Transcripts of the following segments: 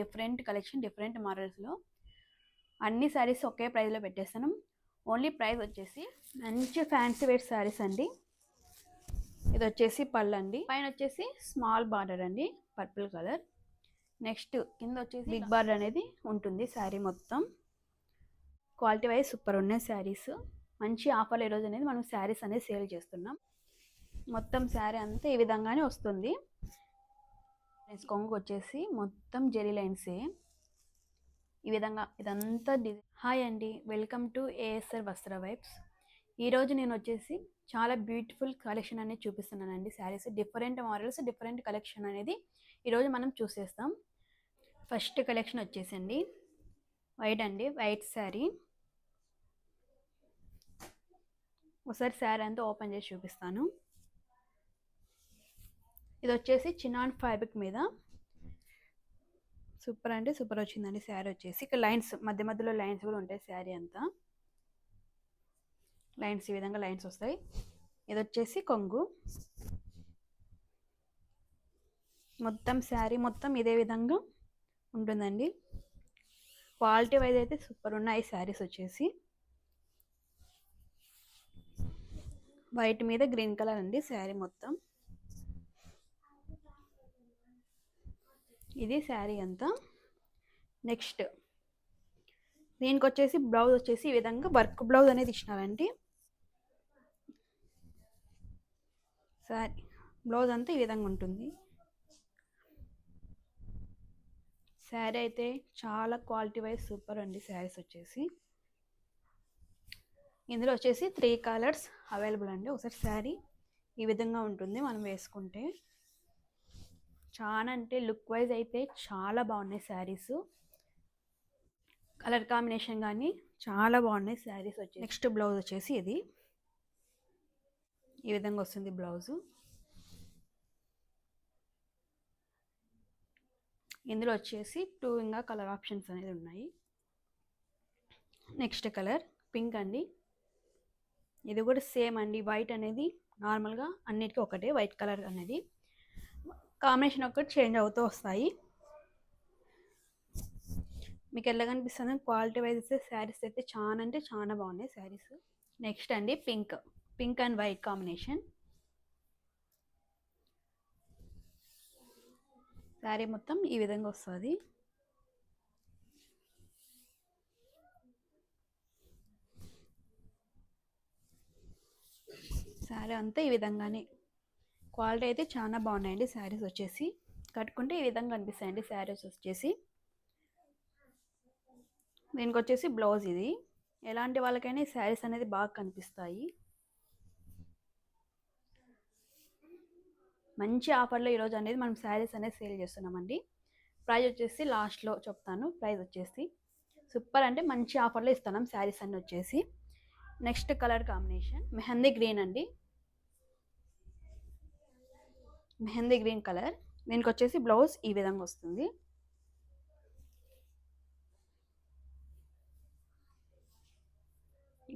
Different collection, different మోడల్స్లో అన్ని శారీస్ ఒకే ప్రైస్లో పెట్టేస్తాను. ఓన్లీ ప్రైస్ వచ్చేసి మంచి ఫ్యాన్సీ వేర్ శారీస్ అండి. ఇది వచ్చేసి పళ్ళు అండి, పైన వచ్చేసి స్మాల్ బార్డర్ అండి, పర్పుల్ కలర్. నెక్స్ట్ కింద వచ్చేసి బిగ్ బార్డర్ అనేది ఉంటుంది శారీ మొత్తం. క్వాలిటీ వైజ్ సూపర్ ఉన్నాయి శారీస్. మంచి ఆఫర్లు ఈరోజు అనేది మనం శారీస్ అనేది సేల్ చేస్తున్నాం. మొత్తం శారీ అంతా ఈ విధంగానే వస్తుంది. కొంగు వచ్చేసి మొత్తం జెరీ లైన్సే ఈ విధంగా ఇదంతా హాయ్ అండి, వెల్కమ్ టు ఏఎస్ఆర్ వస్త్ర వైబ్స్. ఈరోజు నేను వచ్చేసి చాలా బ్యూటిఫుల్ కలెక్షన్ అనేది చూపిస్తున్నానండి. Saris different models, different collection అనేది ఈరోజు మనం చూసేస్తాం. ఫస్ట్ కలెక్షన్ వచ్చేసండి వైట్ అండి, వైట్ శారీ. ఒకసారి శారీ అంతా ఓపెన్ చేసి చూపిస్తాను. ఇది వచ్చేసి చినాన్ ఫ్యాబ్రిక్ మీద సూపర్ అంటే సూపర్ వచ్చిందండి శారీ వచ్చేసి. ఇక్కడ లైన్స్ మధ్య మధ్యలో లైన్స్ కూడా ఉంటాయి. శారీ అంతా లైన్స్ ఈ విధంగా లైన్స్ వస్తాయి. ఇది వచ్చేసి కొంగు. మొత్తం శారీ మొత్తం ఇదే విధంగా ఉంటుందండి. క్వాలిటీ వైజ్ అయితే సూపర్ ఉన్నాయి శారీస్ వచ్చేసి. వైట్ మీద గ్రీన్ కలర్ అండి శారీ మొత్తం. ఇది శారీ అంతా. నెక్స్ట్ దీనికి వచ్చేసి బ్లౌజ్ వచ్చేసి ఈ విధంగా వర్క్ బ్లౌజ్ అనేది ఇచ్చినారండి. శారీ బ్లౌజ్ అంతా ఈ విధంగా ఉంటుంది. శారీ అయితే చాలా క్వాలిటీ వైజ్ సూపర్ అండి శారీస్ వచ్చేసి. ఇందులో వచ్చేసి 3 కలర్స్ అవైలబుల్ అండి. ఒకసారి శారీ ఈ విధంగా ఉంటుంది మనం వేసుకుంటే. చాలా అంటే లుక్ వైజ్ అయితే చాలా బాగున్నాయి శారీస్. కలర్ కాంబినేషన్ కానీ చాలా బాగున్నాయి శారీస్ వచ్చి. నెక్స్ట్ బ్లౌజ్ వచ్చేసి ఇది ఈ విధంగా వస్తుంది బ్లౌజు. ఇందులో వచ్చేసి 2 ఇంకా కలర్ ఆప్షన్స్ అనేది ఉన్నాయి. నెక్స్ట్ కలర్ పింక్ అండి. ఇది కూడా సేమ్ అండి. వైట్ అనేది నార్మల్గా అన్నిటికీ ఒకటే, వైట్ కలర్ అనేది కాంబినేషన్ ఒకటి చేంజ్ అవుతూ వస్తాయి. మీకు ఎలా కనిపిస్తుంది క్వాలిటీ వైజ్ అయితే శారీస్ అయితే చాలా అంటే చాలా బాగున్నాయి శారీస్. నెక్స్ట్ అండి pink, pink and white combination. Sari మొత్తం ఈ విధంగా వస్తుంది. శారీ అంతా ఈ విధంగానే. క్వాలిటీ అయితే చాలా బాగున్నాయండి శారీస్ వచ్చేసి. కట్టుకుంటే ఈ విధంగా కనిపిస్తాయండి శారీస్ వచ్చేసి. దీనికి వచ్చేసి బ్లౌజ్ ఇది. ఎలాంటి వాళ్ళకైనా ఈ శారీస్ అనేది బాగా కనిపిస్తాయి. మంచి ఆఫర్లో ఈరోజు అనేది మనం శారీస్ అనేది సేల్ చేస్తున్నామండి. ప్రైస్ వచ్చేసి లాస్ట్లో చెప్తాను. ప్రైస్ వచ్చేసి సూపర్ అంటే మంచి ఆఫర్లో ఇస్తున్నాం శారీస్ అన్నీ వచ్చేసి. Next colour combination mehndi green అండి, మెహందీ గ్రీన్ కలర్. దీనికి వచ్చేసి బ్లౌజ్ ఈ విధంగా వస్తుంది.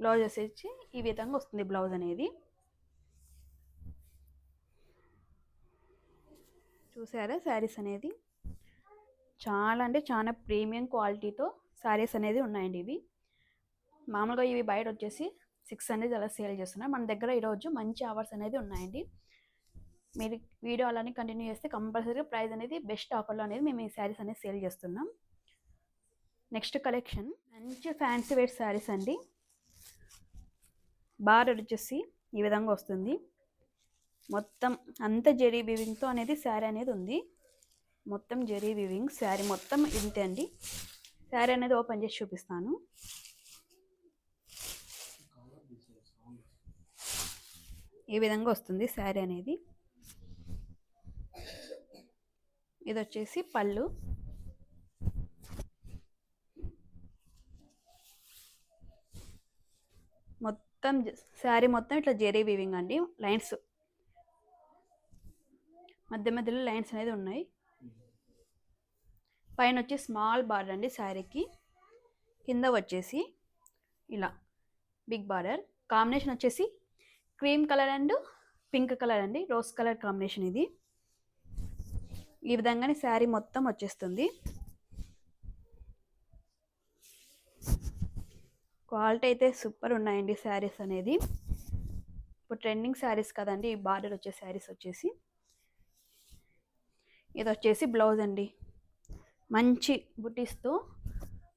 బ్లౌజ్ వచ్చేసి ఈ విధంగా వస్తుంది బ్లౌజ్ అనేది. చూసారా శారీస్ అనేది చాలా అంటే చాలా ప్రీమియం క్వాలిటీతో శారీస్ అనేది ఉన్నాయండి. ఇవి మామూలుగా ఇవి బయట వచ్చేసి 600 అలా సేల్ చేస్తున్నారు. మన దగ్గర ఈరోజు మంచి ఆఫర్స్ అనేది ఉన్నాయండి. మీరు వీడియో అలానే కంటిన్యూ చేస్తే కంపల్సరీగా ప్రైస్ అనేది బెస్ట్ ఆఫర్లో అనేది మేము ఈ శారీస్ అనేది సేల్ చేస్తున్నాం. నెక్స్ట్ కలెక్షన్ మంచి ఫ్యాన్సీ వేర్ శారీస్ అండి. బార్డర్ వచ్చేసి ఈ విధంగా వస్తుంది. మొత్తం అంత జెరీ వీవింగ్తో అనేది శారీ అనేది ఉంది. మొత్తం జెరీ వీవింగ్ శారీ మొత్తం ఇంతే అండి. శారీ అనేది ఓపెన్ చేసి చూపిస్తాను. ఈ విధంగా వస్తుంది శారీ అనేది. ఇది వచ్చేసి పళ్ళు. మొత్తం శారీ మొత్తం ఇట్లా జెరీ వీవింగ్ అండి. లైన్స్ మధ్య మధ్యలో లైన్స్ అనేది ఉన్నాయి. పైన వచ్చి స్మాల్ బార్డర్ అండి శారీకి. కింద వచ్చేసి ఇలా బిగ్ బార్డర్. కాంబినేషన్ వచ్చేసి cream colour and pink colour అండి, రోజ్ కలర్ కాంబినేషన్ ఇది. ఈ విధంగానే శారీ మొత్తం వచ్చేస్తుంది. క్వాలిటీ అయితే సూపర్ ఉన్నాయండి శారీస్ అనేది. ఇప్పుడు ట్రెండింగ్ శారీస్ కదండి ఈ బార్డర్ వచ్చే శారీస్ వచ్చేసి. ఇది వచ్చేసి బ్లౌజ్ అండి, మంచి బుటీస్తో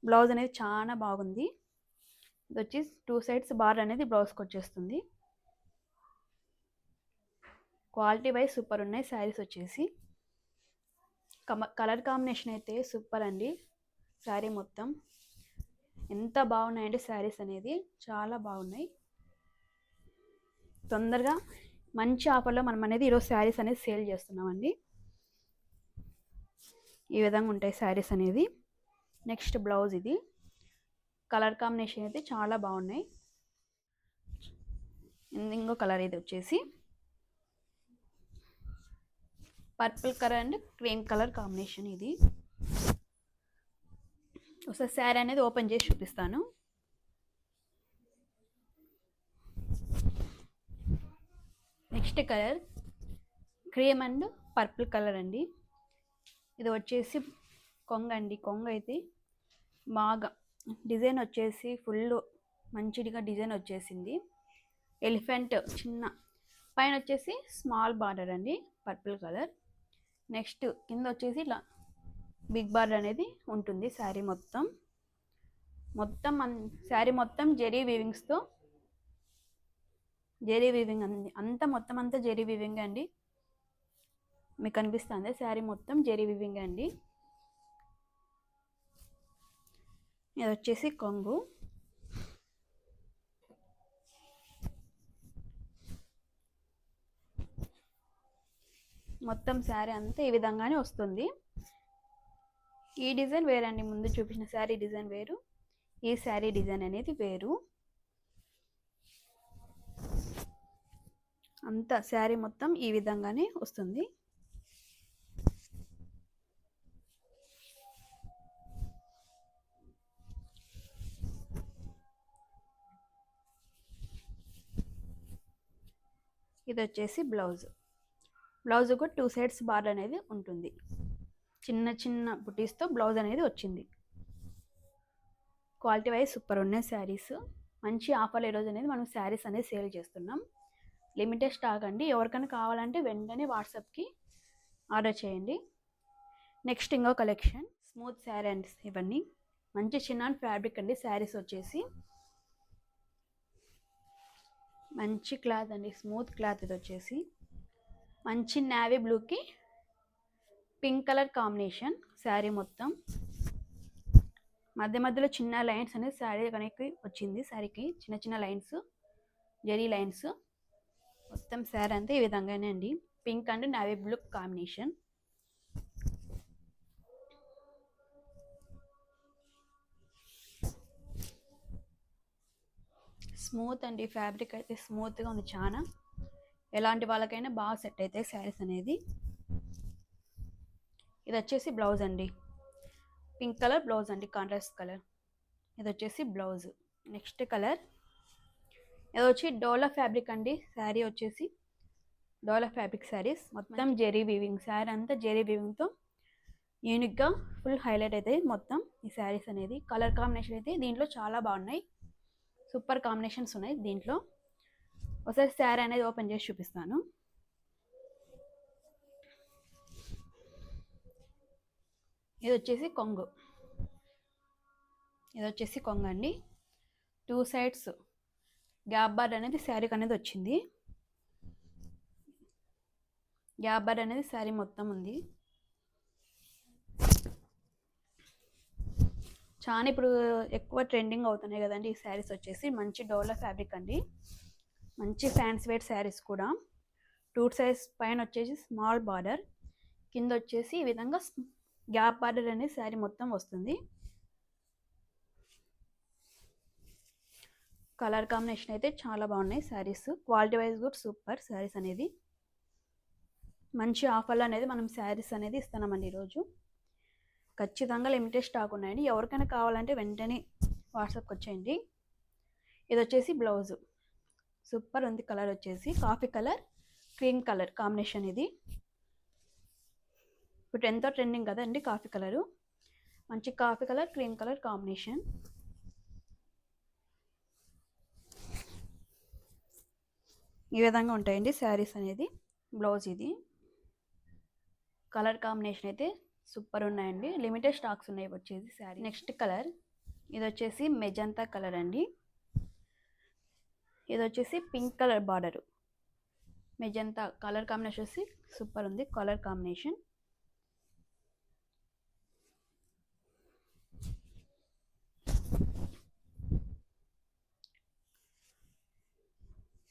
బ్లౌజ్ అనేది చాలా బాగుంది. ఇది వచ్చి 2 సైడ్స్ బార్డర్ అనేది బ్లౌజ్కి వచ్చేస్తుంది. క్వాలిటీ వైజ్ సూపర్ ఉన్నాయి శారీస్ వచ్చేసి. కలర్ కాంబినేషన్ అయితే సూపర్ అండి. శారీ మొత్తం ఎంత బాగున్నాయండి శారీస్ అనేది, చాలా బాగున్నాయి. తొందరగా మంచి ఆఫర్లో మనం అనేది ఈరోజు శారీస్ అనేది సేల్ చేస్తున్నామండి. ఈ విధంగా ఉంటాయి శారీస్ అనేది. నెక్స్ట్ బ్లౌజ్, ఇది కలర్ కాంబినేషన్ అయితే చాలా బాగున్నాయి. ఇంకో కలర్ ఇది వచ్చేసి purple colour and cream colour combination. ఇది ఒకసారి శారీ అనేది ఓపెన్ చేసి చూపిస్తాను. Next colour cream and purple colour అండి. ఇది వచ్చేసి కొంగ అండి. కొంగ అయితే బాగా డిజైన్ వచ్చేసి ఫుల్ మంచిగా డిజైన్ వచ్చేసింది. ఎలిఫెంట్ చిన్న పైన వచ్చేసి స్మాల్ బార్డర్ అండి, పర్పుల్ కలర్. నెక్స్ట్ కింద వచ్చేసి ఇలా బిగ్ బార్డర్ అనేది ఉంటుంది. శారీ మొత్తం శారీ మొత్తం జెరీ వీవింగ్స్తో, జెరీ వీవింగ్ అంతా జెరీ వీవింగ్ అండి. మీకు కనిపిస్తుంది శారీ మొత్తం జెరీ వీవింగ్ అండి. ఇది వచ్చేసి కొంగు. మొత్తం శారీ అంతా ఈ విధంగానే వస్తుంది. ఈ డిజైన్ వేరండి, ముందు చూపించిన శారీ డిజైన్ వేరు, ఈ శారీ డిజైన్ అనేది వేరు. అంతా శారీ మొత్తం ఈ విధంగానే వస్తుంది. ఇది వచ్చేసి బ్లౌజ్. బ్లౌజ్ కూడా 2 సైడ్స్ బార్డర్ అనేది ఉంటుంది. చిన్న చిన్న బుటీస్తో బ్లౌజ్ అనేది వచ్చింది. క్వాలిటీ వైజ్ సూపర్ ఉన్నాయి శారీస్. మంచి ఆఫర్లు ఈరోజు అనేది మనం శారీస్ అనేది సేల్ చేస్తున్నాం. లిమిటెడ్ స్టాక్ అండి. ఎవరికైనా కావాలంటే వెంటనే వాట్సాప్కి ఆర్డర్ చేయండి. నెక్స్ట్ ఇంకో కలెక్షన్ స్మూత్ శారీ అండి. ఇవన్నీ మంచి చిన్న ఫ్యాబ్రిక్ అండి. శారీస్ వచ్చేసి మంచి క్లాత్ అండి, స్మూత్ క్లాత్. ఇది వచ్చేసి మంచి నేవీ బ్లూకి పింక్ కలర్ కాంబినేషన్. శారీ మొత్తం మధ్య మధ్యలో చిన్న లైన్స్ అనేది శారీ కనుక వచ్చింది. శారీకి చిన్న చిన్న లైన్స్, జెరీ లైన్స్. మొత్తం శారీ అంతా ఈ విధంగానే అండి, pink and navy blue combination. Smooth అండి, ఫ్యాబ్రిక్ అయితే స్మూత్గా ఉంది చాలా. ఎలాంటి వాళ్ళకైనా బాగా సెట్ అవుతాయి శారీస్ అనేది. ఇది వచ్చేసి బ్లౌజ్ అండి, పింక్ కలర్ బ్లౌజ్ అండి, కాంట్రాస్ట్ కలర్. ఇది వచ్చేసి బ్లౌజ్. నెక్స్ట్ కలర్ ఇది వచ్చి డోలా ఫ్యాబ్రిక్ అండి. శారీ వచ్చేసి డోలా ఫ్యాబ్రిక్ శారీస్. మొత్తం జెరీ వీవింగ్, శారీ అంతా జెరీ వీవింగ్తో యూనిక్గా ఫుల్ హైలైట్ అవుతాయి మొత్తం ఈ శారీస్ అనేది. కలర్ కాంబినేషన్ అయితే దీంట్లో చాలా బాగున్నాయి, సూపర్ కాంబినేషన్స్ ఉన్నాయి దీంట్లో. ఒకసారి శారీ అనేది ఓపెన్ చేసి చూపిస్తాను. ఇది వచ్చేసి కొంగు. ఇది వచ్చేసి కొంగు అండి. 2 సైడ్స్ గ్యాప్ బార్డర్ అనేది శారీకి అనేది వచ్చింది. గ్యాప్ బార్డర్ అనేది శారీ మొత్తం ఉంది. చాలా ఇప్పుడు ఎక్కువ ట్రెండింగ్ అవుతున్నాయి కదండి ఈ శారీస్ వచ్చేసి. మంచి డోలా ఫ్యాబ్రిక్ అండి, మంచి ఫ్యాన్సీ వేర్ శారీస్ కూడా. 2 సైజ్ పైన వచ్చేసి స్మాల్ బార్డర్, కింద వచ్చేసి ఈ విధంగా గ్యాప్ బార్డర్ అనేది శారీ మొత్తం వస్తుంది. కలర్ కాంబినేషన్ అయితే చాలా బాగున్నాయి శారీస్. క్వాలిటీ వైజ్ కూడా సూపర్ శారీస్ అనేది. మంచి ఆఫర్లు అనేది మనం శారీస్ అనేది ఇస్తున్నామండి ఈరోజు. ఖచ్చితంగా లిమిటెడ్ స్టాక్ ఉన్నాయండి. ఎవరికైనా కావాలంటే వెంటనే వాట్సాప్కి వచ్చేయండి. ఇది వచ్చేసి బ్లౌజ్. సూపర్ ఉంది. కలర్ వచ్చేసి coffee colour cream colour combination. ఇది ఇప్పుడు ఎంతో ట్రెండింగ్ కదండి కాఫీ కలరు. మంచి coffee colour cream colour combination. ఈ విధంగా ఉంటాయండి శారీస్ అనేది. బ్లౌజ్ ఇది. కలర్ కాంబినేషన్ అయితే సూపర్ ఉన్నాయండి. లిమిటెడ్ స్టాక్స్ ఉన్నాయి వచ్చేసి శారీ. నెక్స్ట్ కలర్ ఇది వచ్చేసి మెజంతా కలర్ అండి. ఇది వచ్చేసి pink colour border. Magenta colour combination వచ్చి సూపర్ ఉంది కలర్ కాంబినేషన్.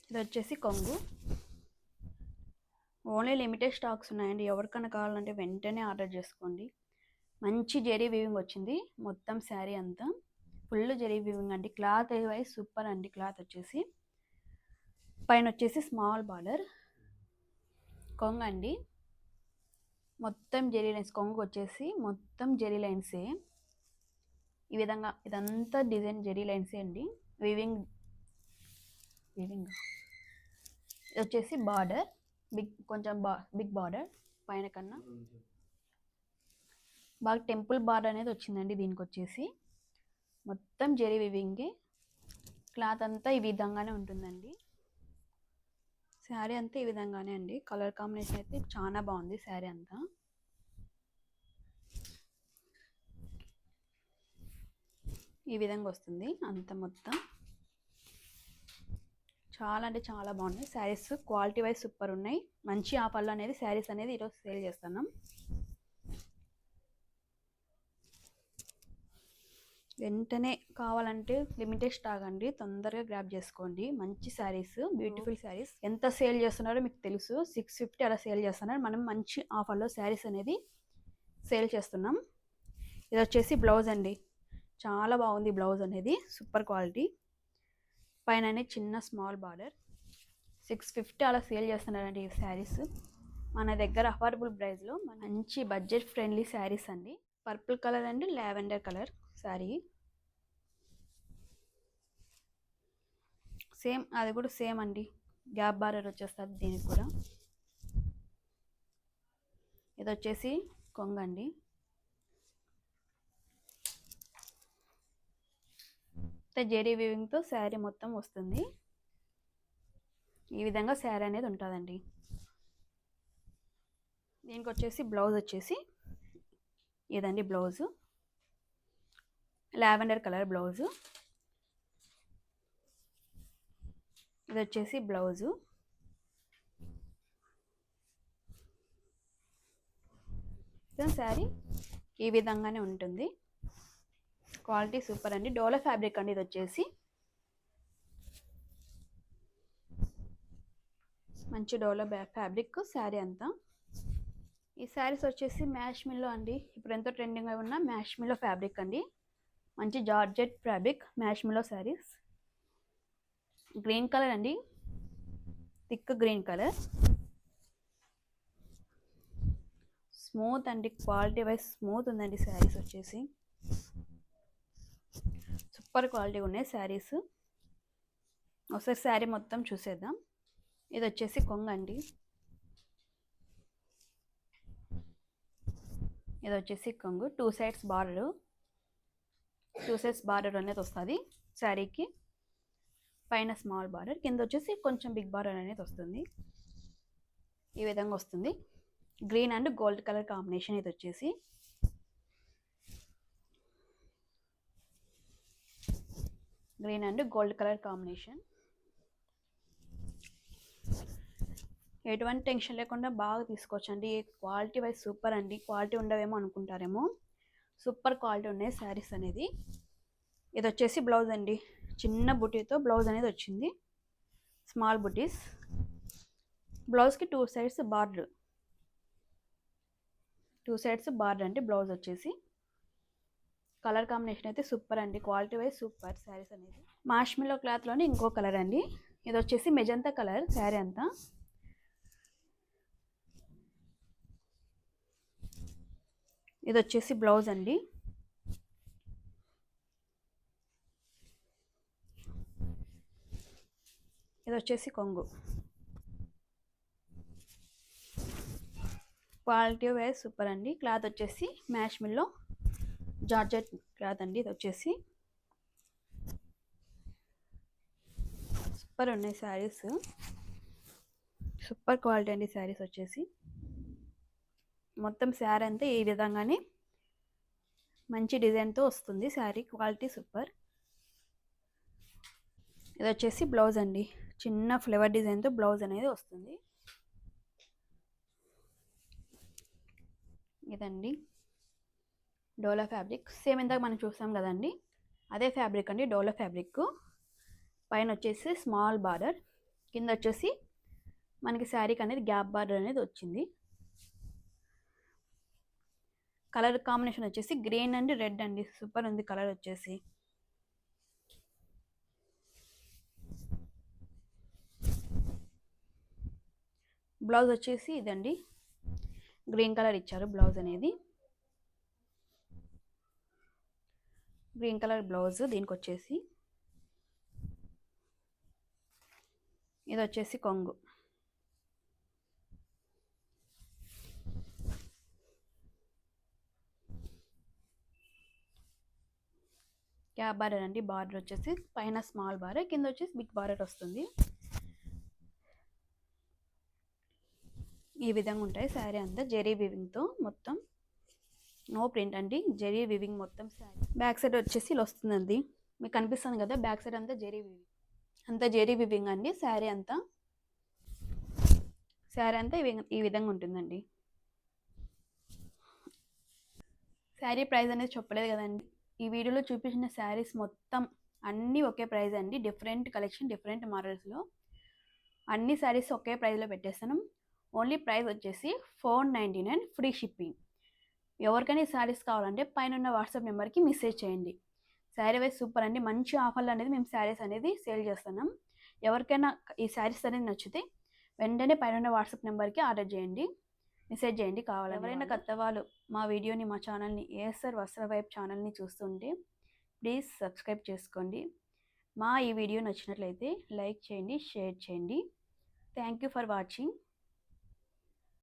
ఇది వచ్చేసి కొంగు. ఓన్లీ లిమిటెడ్ స్టాక్స్ ఉన్నాయండి. ఎవరికైనా కావాలంటే వెంటనే ఆర్డర్ చేసుకోండి. మంచి జెరీ వీవింగ్ వచ్చింది మొత్తం శారీ అంతా. ఫుల్ జెరీ వీవింగ్ అండి. క్లాత్ వైజ్ సూపర్ అండి. క్లాత్ వచ్చేసి పైన వచ్చేసి స్మాల్ బార్డర్. కొంగు అండి. మొత్తం జెరీ లైన్స్. కొంగు వచ్చేసి మొత్తం జెరీ లైన్సే. ఈ విధంగా ఇదంతా డిజైన్ జెరీ లైన్సే అండి. వీవింగ్ ఇది వచ్చేసి బార్డర్ కొంచెం బిగ్ బార్డర్. పైన కన్నా బాగా టెంపుల్ బార్డర్ అనేది వచ్చిందండి. దీనికి వచ్చేసి మొత్తం జెరీ వీవింగే. క్లాత్ అంతా ఈ విధంగానే ఉంటుందండి. శారీ అంతా ఈ విధంగానే అండి. కలర్ కాంబినేషన్ అయితే చాలా బాగుంది శారీ అంతా. ఈ విధంగా వస్తుంది అంత మొత్తం. చాలా అంటే చాలా బాగున్నాయి శారీస్. క్వాలిటీ వైజ్ సూపర్ ఉన్నాయి. మంచి ఆఫర్లు అనేది శారీస్ అనేది ఈరోజు సేల్ చేస్తున్నాం. వెంటనే కావాలంటే లిమిటెడ్ స్టాక్ అండి. తొందరగా గ్రాప్ చేసుకోండి. మంచి శారీస్, బ్యూటిఫుల్ శారీస్. ఎంత సేల్ చేస్తున్నారో మీకు తెలుసు. 650 అలా సేల్ చేస్తున్నారు. మనం మంచి ఆఫర్లో శారీస్ అనేది సేల్ చేస్తున్నాం. ఇది వచ్చేసి బ్లౌజ్ అండి. చాలా బాగుంది బ్లౌజ్ అనేది. Super quality. పైన చిన్న స్మాల్ బార్డర్. 650 అలా సేల్ చేస్తున్నారండి ఈ శారీస్. మన దగ్గర అఫోర్డబుల్ ప్రైస్లో మంచి బడ్జెట్ ఫ్రెండ్లీ శారీస్ అండి. Purple colour and lavender colour sari. Same అది కూడా సేమ్ అండి. గ్యాప్ బార్డర్ వచ్చేస్తుంది దీనికి కూడా. ఇది వచ్చేసి కొంగు అండి. జెరీ వీవింగ్తో శారీ మొత్తం వస్తుంది. ఈ విధంగా శారీ అనేది ఉంటుందండి. దీనికి వచ్చేసి బ్లౌజ్ వచ్చేసి ఇదండి బ్లౌజు. Lavender colour blouse. ఇది వచ్చేసి బ్లౌజు. శారీ ఈ విధంగానే ఉంటుంది. క్వాలిటీ సూపర్ అండి. డోలా ఫ్యాబ్రిక్ అండి. ఇది వచ్చేసి మంచి డోలా ఫ్యాబ్రిక్ శారీ అంతా. ఈ శారీస్ వచ్చేసి మ్యాష్ మిల్లో అండి. ఇప్పుడు ఎంతో ట్రెండింగ్గా ఉన్న మ్యాష్ మిల్లో ఫ్యాబ్రిక్ అండి. మంచి జార్జెట్ ఫ్యాబ్రిక్ మ్యాష్ మిల్లో శారీస్. గ్రీన్ కలర్ అండి. Thick green colour. స్మూత్ అండి. క్వాలిటీ వైజ్ స్మూత్ ఉందండి శారీస్ వచ్చేసి. సూపర్ క్వాలిటీ ఉన్నాయి శారీస్. ఒకసారి శారీ మొత్తం చూసేద్దాం. ఇది వచ్చేసి కొంగు అండి. ఇది వచ్చేసి కొంగు. 2 సైడ్స్ బార్డర్. 2 సైడ్స్ బార్డర్ అనేది వస్తుంది శారీకి. పైన స్మాల్ బార్డర్, కింద వచ్చేసి కొంచెం బిగ్ బార్డర్ అనేది వస్తుంది. ఈ విధంగా వస్తుంది. Green and gold colour combination. ఇది వచ్చేసి green and gold colour combination. ఎటువంటి టెన్షన్ లేకుండా బాగా తీసుకోవచ్చండి. క్వాలిటీ వైజ్ సూపర్ అండి. క్వాలిటీ ఉండవేమో అనుకుంటారేమో, సూపర్ క్వాలిటీ ఉన్నాయి శారీస్ అనేది. ఇది వచ్చేసి బ్లౌజ్ అండి. చిన్న బుటీతో బ్లౌజ్ అనేది వచ్చింది. స్మాల్ బుటీస్. బ్లౌజ్కి 2 సైడ్స్ బార్డర్. 2 సైడ్స్ బార్డర్ అండి బ్లౌజ్ వచ్చేసి. కలర్ కాంబినేషన్ అయితే సూపర్ అండి. క్వాలిటీ వైజ్ సూపర్ శారీస్ అనేది. మాష్మిలో క్లాత్లోనే ఇంకో కలర్ అండి. ఇది వచ్చేసి మెజంతా కలర్ శారీ అంతా. ఇది వచ్చేసి బ్లౌజ్ అండి. ఇది వచ్చేసి కొంగు. క్వాలిటీ వైజ్ సూపర్ అండి. క్లాత్ వచ్చేసి మ్యాష్ మిల్లో జార్జెట్ క్లాత్ అండి. ఇది వచ్చేసి సూపర్ ఉన్నాయి శారీస్. సూపర్ క్వాలిటీ అండి శారీస్ వచ్చేసి. మొత్తం శారీ అంతా ఈ విధంగానే మంచి డిజైన్తో వస్తుంది. Sari quality super. ఇది వచ్చేసి బ్లౌజ్ అండి, చిన్న ఫ్లవర్ డిజైన్తో బ్లౌజ్ అనేది వస్తుంది. ఇదండి డోలా ఫ్యాబ్రిక్, సేమ్ ఇందాక మనం చూసాం కదండి అదే ఫ్యాబ్రిక్ అండి, డోలా ఫ్యాబ్రిక్. పైన వచ్చేసి స్మాల్ బార్డర్, కింద వచ్చేసి మనకి శారీకి అనేది గ్యాప్ బార్డర్ అనేది వచ్చింది. కలర్ కాంబినేషన్ వచ్చేసి గ్రీన్ అండ్ రెడ్ అండి, సూపర్ ఉంది కలర్ వచ్చేసి. బ్లౌజ్ వచ్చేసి ఇదండి, గ్రీన్ కలర్ ఇచ్చారు బ్లౌజ్ అనేది. గ్రీన్ కలర్ బ్లౌజ్ దీనికి వచ్చేసి. ఇది వచ్చేసి కొంగు. క్యాప్ బార్డర్ అండి, బార్డర్ వచ్చేసి పైన స్మాల్ బార్డర్, కింద వచ్చేసి బిగ్ బార్డర్ వస్తుంది. ఈ విధంగా ఉంటాయి శారీ అంతా జెరీ వివింగ్తో, మొత్తం నో ప్రింట్ అండి, జెరీ వివింగ్ మొత్తం శారీ. బ్యాక్ సైడ్ వచ్చేసి ఇలా వస్తుందండి, మీకు కనిపిస్తుంది కదా బ్యాక్ సైడ్ అంతా జెరీ వివింగ్, అంతా జెరీ వివింగ్ అండి శారీ అంతా. శారీ అంతా ఈ విధంగా ఉంటుందండి. శారీ ప్రైస్ అనేది చెప్పలేదు కదండి, ఈ వీడియోలో చూపించిన శారీస్ మొత్తం అన్నీ ఒకే ప్రైస్ అండి. డిఫరెంట్ కలెక్షన్, డిఫరెంట్ మోడల్స్లో అన్ని శారీస్ ఒకే ప్రైస్లో పెట్టేస్తాను. ఓన్లీ ప్రైస్ వచ్చేసి 499, ఫ్రీ షిప్పింగ్. ఎవరికైనా ఈ శారీస్ కావాలంటే పైన ఉన్న వాట్సాప్ నెంబర్కి మెసేజ్ చేయండి. శారీ వైజ్ సూపర్ అండి, మంచి ఆఫర్లు అనేది మేము శారీస్ అనేది సేల్ చేస్తున్నాం. ఎవరికైనా ఈ శారీస్ అనేది నచ్చితే వెంటనే పైన ఉన్న వాట్సాప్ నెంబర్కి ఆర్డర్ చేయండి, మెసేజ్ చేయండి కావాలి. ఎవరైనా కొత్త వాళ్ళు మా వీడియోని, మా ఛానల్ని ఏఎస్ఆర్ వస్త్ర వైబ్ ఛానల్ని చూస్తుంటే ప్లీజ్ సబ్స్క్రైబ్ చేసుకోండి. మా ఈ వీడియో నచ్చినట్లయితే లైక్ చేయండి, షేర్ చేయండి. Thank you for watching.